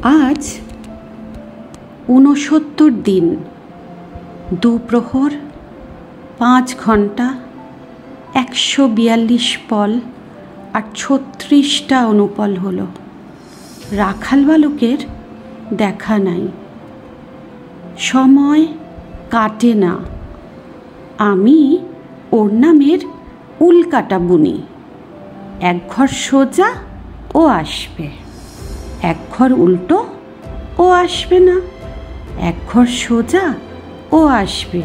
আজ ৬৯ দিন, ২ প্রহর, ৫ ঘন্টা, ১৪২ পল আর ৩৬টা অনুপল হলো। রাখাল বালকের দেখা নাই। সময় কাটে না। আমি ওর নামের উল্কাটা বুনি। ১ ঘর সোজা ও আসবে, ১ ঘর উল্টো ও আসবে না, ১ ঘর সোজা ও আসবে,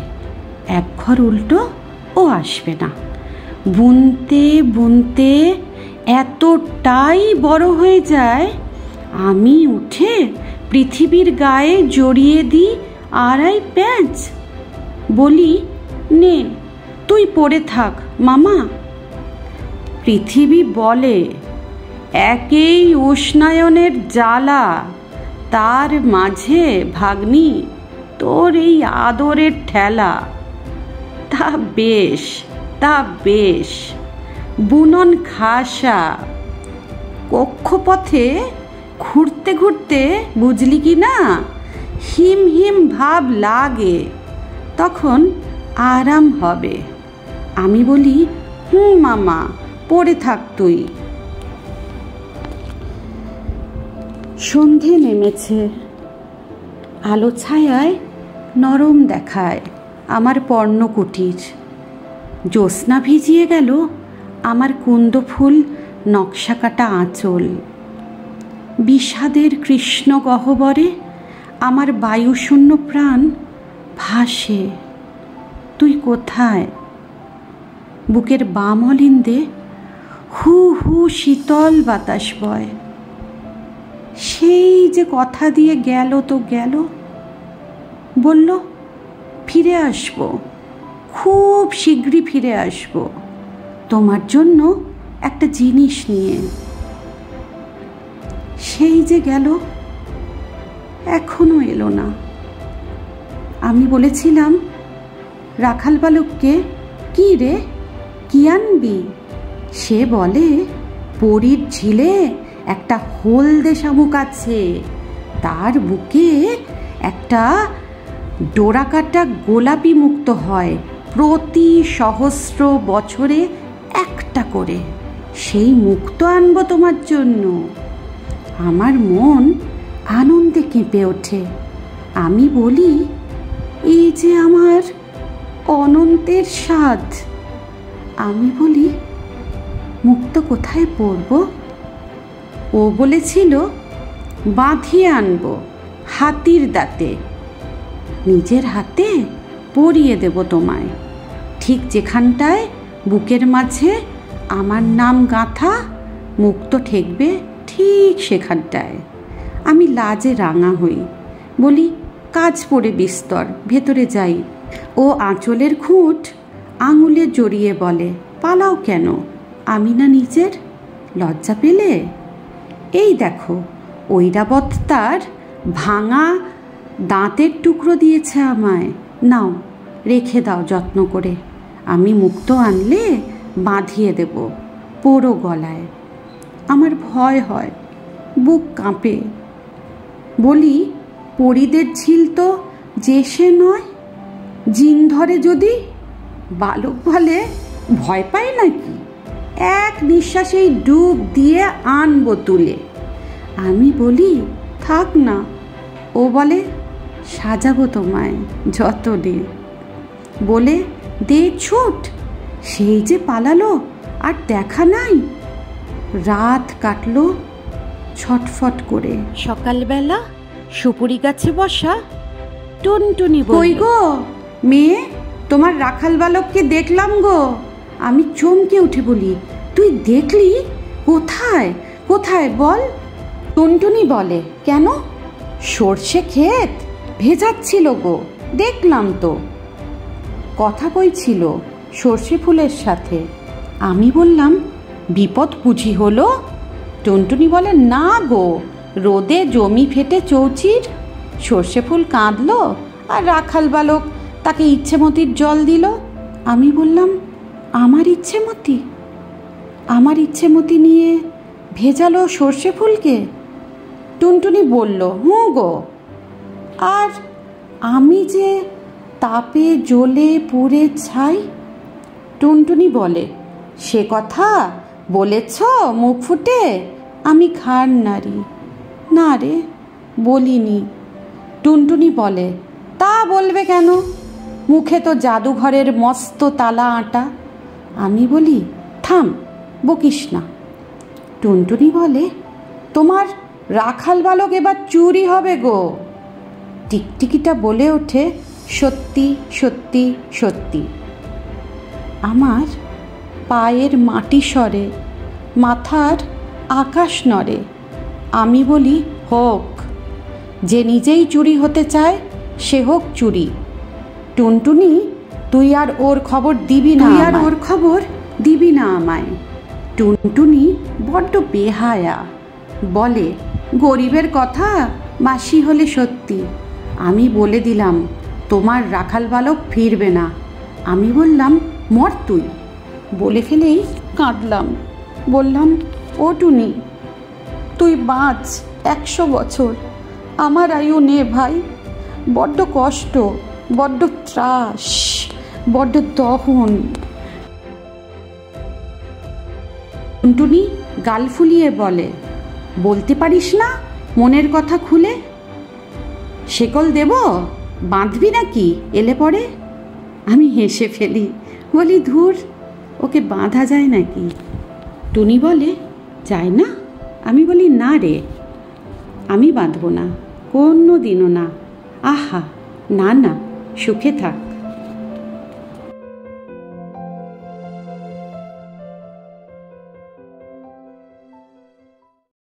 ১ ঘর উল্টো ও আসবে না। বুনতে বুনতে এতটাই বড় হয়ে যায়, আমি উঠে পৃথিবীর গায়ে জড়িয়ে দিই ২.৫ প্যাঁচ। বলি, নে তুই পড়ে থাক মামা। পৃথিবী বলে, একেই উষ্ণায়নের জ্বালা, তার মাঝে ভাগ্নি তোর এই আদরের ঠেলা। তা বেশ, তা বেশ, বুনন খাসা। কক্ষপথে ঘুরতে ঘুরতে বুঝলি কি না, হিম হিম ভাব লাগে, তখন আরাম হবে। আমি বলি, মামা পড়ে থাক তুই। সন্ধে নেমেছে। আলো ছায়ায় নরম দেখায় আমার পর্ণকুটির। জ্যোৎস্না ভিজিয়ে গেল আমার কুন্দ ফুল নকশা কাটা আঁচল। বিষাদের কৃষ্ণ গহ্বরে আমার বায়ুশূন্য প্রাণ ভাসে। তুই কোথায়? বুকের বাম অলিন্দে হু হু শীতল বাতাস বয়। সেই যে কথা দিয়ে গেল তো গেল, বলল ফিরে আসব, খুব শীঘ্রই ফিরে আসব, তোমার জন্য একটা জিনিস নিয়ে। সেই যে গেল, এখনো এলো না। আমি বলেছিলাম রাখাল বালককে, কি রে, কি আনবি? সে বলে, পরীর ঝিলে একটা হলদে শামুক আছে, তার বুকে একটা ডোরাকাটা গোলাপি মুক্ত হয় প্রতি সহস্র বছরে একটা করে। সেই মুক্ত আনবো তোমার জন্য। আমার মন আনন্দে কেঁপে ওঠে। আমি বলি, এই যে আমার অনন্তের স্বাদ। আমি বলি, মুক্ত কোথায় পরব? ও বলেছিল, বাঁধিয়ে আনবো হাতির দাঁতে, নিজের হাতে পরিয়ে দেব তোমায়, ঠিক যেখানটায় বুকের মাঝে আমার নাম গাঁথা, মুক্ত ঠেকবে ঠিক সেখানটায়। আমি লাজে রাঙা হই, বলি, কাজ পড়ে বিস্তর, ভেতরে যাই। ও আঁচলের খুঁট আঙুলে জড়িয়ে বলে, পালাও কেন? আমি না নিজের? লজ্জা পেলে? এই দেখো, ঐরাবত তার ভাঙা দাঁতের টুকরো দিয়েছে আমায়, নাও রেখে দাও যত্ন করে। আমি মুক্ত আনলে বাঁধিয়ে দেব, পোড়ো গলায়। আমার ভয় হয়, বুক কাঁপে। বলি, পরীদের ঝিল তো যে সে নয়, জিন ধরে যদি। বালক বলে, ভয় পাই নাকি? এক নিঃশ্বাসেই ডুব দিয়ে আনবো তুলে। আমি বলি, থাক না। ও বলে, সাজাবো তোমায় যতনে। বলে, দে ছুট। সেই যে পালালো, আর দেখা নাই। রাত কাটলো ছটফট করে। সকালবেলা সুপুরি গাছে বসা টুনটুনি বলল, কই গো মেয়ে, তোমার রাখাল বালককে দেখলাম গো। আমি চমকে উঠে বলি, তুই দেখলি? কোথায় কোথায় বল? টুনটুনি বলে, কেন? সর্ষে ক্ষেত ভেজাচ্ছিল গো, দেখলাম তো। কথা কইছিল সর্ষে ফুলের সাথে। আমি বললাম, বিপদ বুঝি হলো? টুনটুনি বলে, না গো, রোদে জমি ফেটে চৌচির, সর্ষে ফুল কাঁদলো আর রাখাল বালক তাকে ইচ্ছেমতির জল দিল। আমি বললাম, আমার ইচ্ছেমতি? আমার ইচ্ছেমতি নিয়ে ভেজালো সর্ষে ফুলকে? টুনটুনি বলল, হুঁ গো। আর আমি যে তাপে জ্বলে পুড়ে ছাই। টুনটুনি বলে, সে কথা বলেছ মুখ ফুটে? আমি খার নারী। না রে, বলিনি। টুনটুনি বলে, তা বলবে কেন? মুখে তো জাদুঘরের মস্ত তালা আঁটা। আমি বলি, থাম, বকিস না। টুনটুনি বলে, তোমার রাখাল বালক এবার চুরি হবে গো। টিকটিকিটা বলে ওঠে, সত্যি সত্যি সত্যি। আমার পায়ের মাটি সরে, মাথার আকাশ নড়ে। আমি বলি, হোক। যে নিজেই চুরি হতে চায় সে হোক চুরি। টুনটুনি, তুই আর ওর খবর দিবি না, আর ওর খবর দিবি না আমায়। টুনটুনি বড্ড বেহায়া, বলে, গরিবের কথা মাসি হলে সত্যি। আমি বলে দিলাম তোমার রাখাল বালক ফিরবে না। আমি বললাম, মর তুই। বলে ফেলেই কাঁদলাম। বললাম, ও টুনি, তুই বাঁচ 100 বছর, আমার আয়ু নে ভাই। বড্ড কষ্ট, বড্ড ত্রাস, বড্ড দহন। টুনটুনি গাল ফুলিয়ে বলে, বলতে পারিস না মনের কথা খুলে? শেকল দেব, বাঁধবি নাকি এলে পরে? আমি হেসে ফেলি, বলি, ধুর, ওকে বাঁধা যায় নাকি? টুনি বলে, যায় না? আমি বলি, না রে, আমি বাঁধব না, কোনো দিনও না। আহা, না না, সুখে থাক।